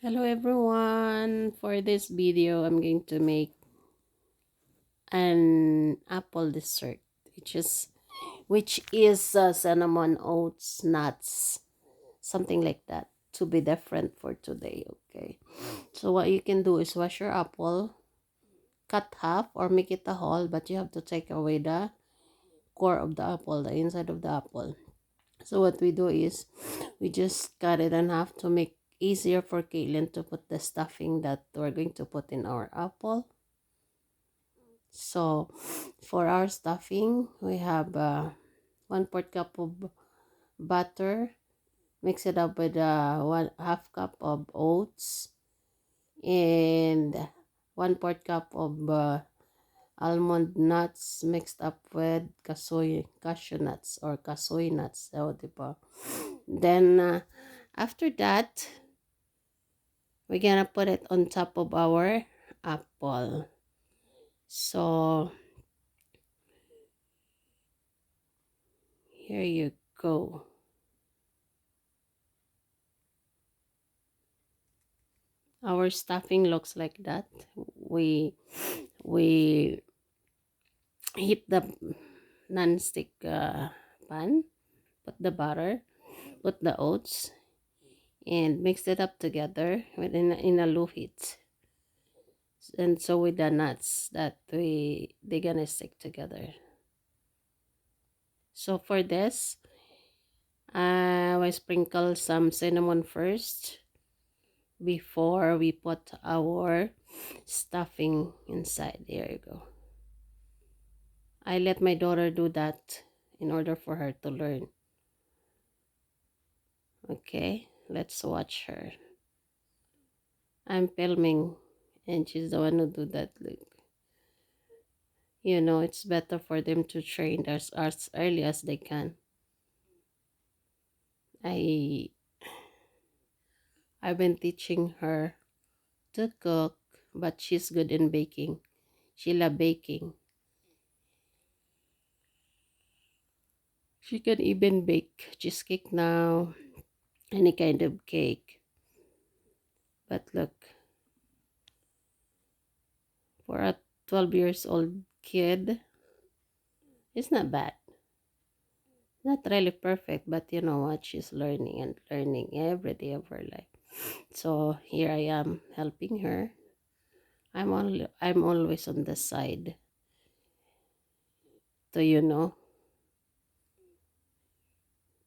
Hello everyone! For this video, I'm going to make an apple dessert, which is cinnamon oats nuts, something like that, to be different for today. Okay, so what you can do is wash your apple, cut half or make it a whole, but you have to take away the core of the apple, the inside of the apple. So what we do is we just cut it in half to make easier for Caitlin to put the stuffing that we're going to put in our apple. So for our stuffing, we have 1/4 cup of butter. Mix it up with 1/2 cup of oats and 1/4 cup of almond nuts mixed up with cashew nuts or kasoy nuts. So, diba? Then after that, we're gonna put it on top of our apple. So here you go. Our stuffing looks like that. We heat the non-stick pan, put the butter, put the oats, and mix it up together in a low heat. And so with the nuts that they're gonna stick together. So for this, I will sprinkle some cinnamon first before we put our stuffing inside. There you go. I let my daughter do that in order for her to learn. Okay, let's watch her. I'm filming and she's the one who do that. Look, you know, it's better for them to train as early as they can. I've been teaching her to cook, but she's good in baking. She loves baking. She can even bake cheesecake now, any kind of cake. But look, for a 12 years old kid, it's not bad. Not really perfect, but you know what? She's learning and learning every day of her life. So here I am helping her. I'm always on the side to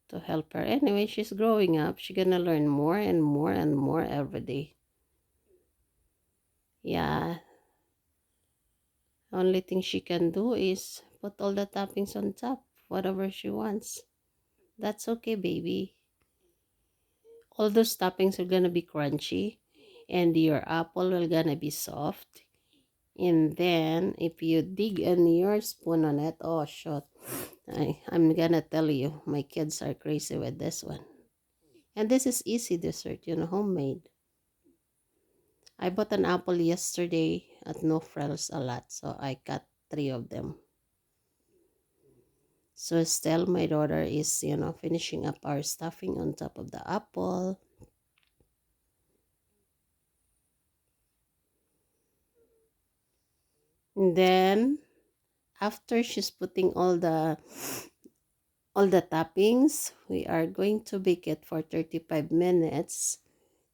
to help her. Anyway, she's growing up. She's gonna learn more and more and more every day. Yeah. Only thing she can do is put all the toppings on top, whatever she wants. That's okay, baby. All those toppings are gonna be crunchy and your apple will gonna be soft. And then if you dig in your spoon on it, oh shit. I'm gonna tell you, my kids are crazy with this one. And this is easy dessert, homemade. I bought an apple yesterday at No Frills a lot, so I cut 3 of them. So still my daughter is, finishing up our stuffing on top of the apple. And then after she's putting all the toppings, we are going to bake it for 35 minutes,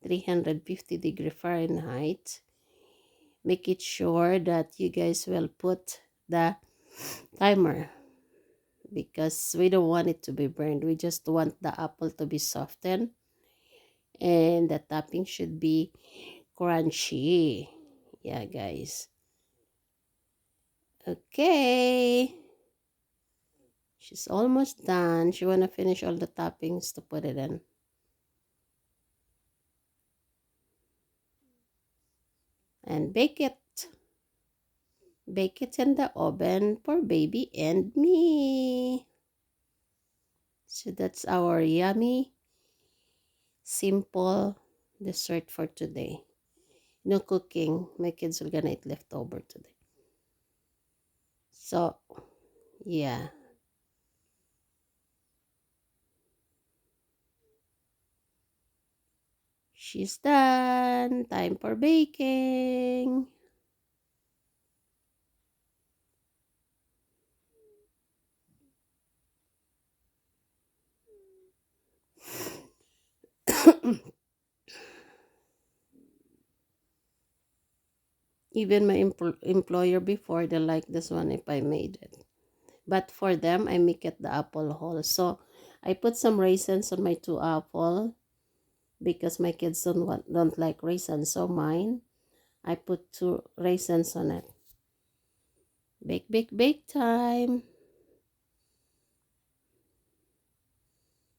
350 Fahrenheit. Make it sure that you guys will put the timer because we don't want it to be burned. We just want the apple to be softened and the topping should be crunchy. Yeah, guys. Okay. She's almost done. She wanna finish all the toppings to put it in. And bake it. Bake it in the oven for baby and me. So that's our yummy, simple dessert for today. No cooking. My kids are gonna eat leftover today. So, yeah. She's done. done. Time for baking. Even my employer before, they like this one if I made it. But for them, I make it the apple whole. So I put some raisins on my 2 apple because my kids don't like raisins. So mine, I put 2 raisins on it. Bake, bake, bake time.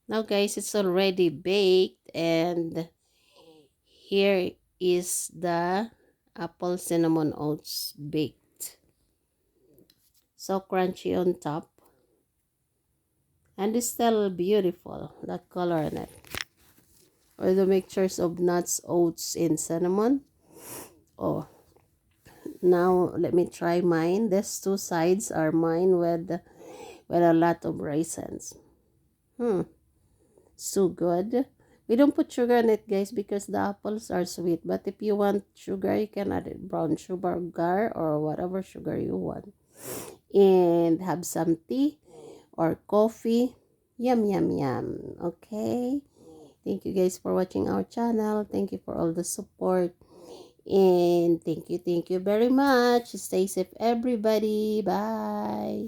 Now guys, it's already baked, and here is the apple cinnamon oats baked. So crunchy on top. And it's still beautiful, the color in it. Or the mixtures of nuts, oats, and cinnamon. Oh, now let me try mine. These 2 sides are mine with a lot of raisins. So good. We don't put sugar in it, guys, because the apples are sweet. But if you want sugar, you can add it brown sugar or whatever sugar you want. And have some tea or coffee. Yum, yum, yum. Okay. Thank you guys for watching our channel. Thank you for all the support. And thank you very much. Stay safe, everybody. Bye.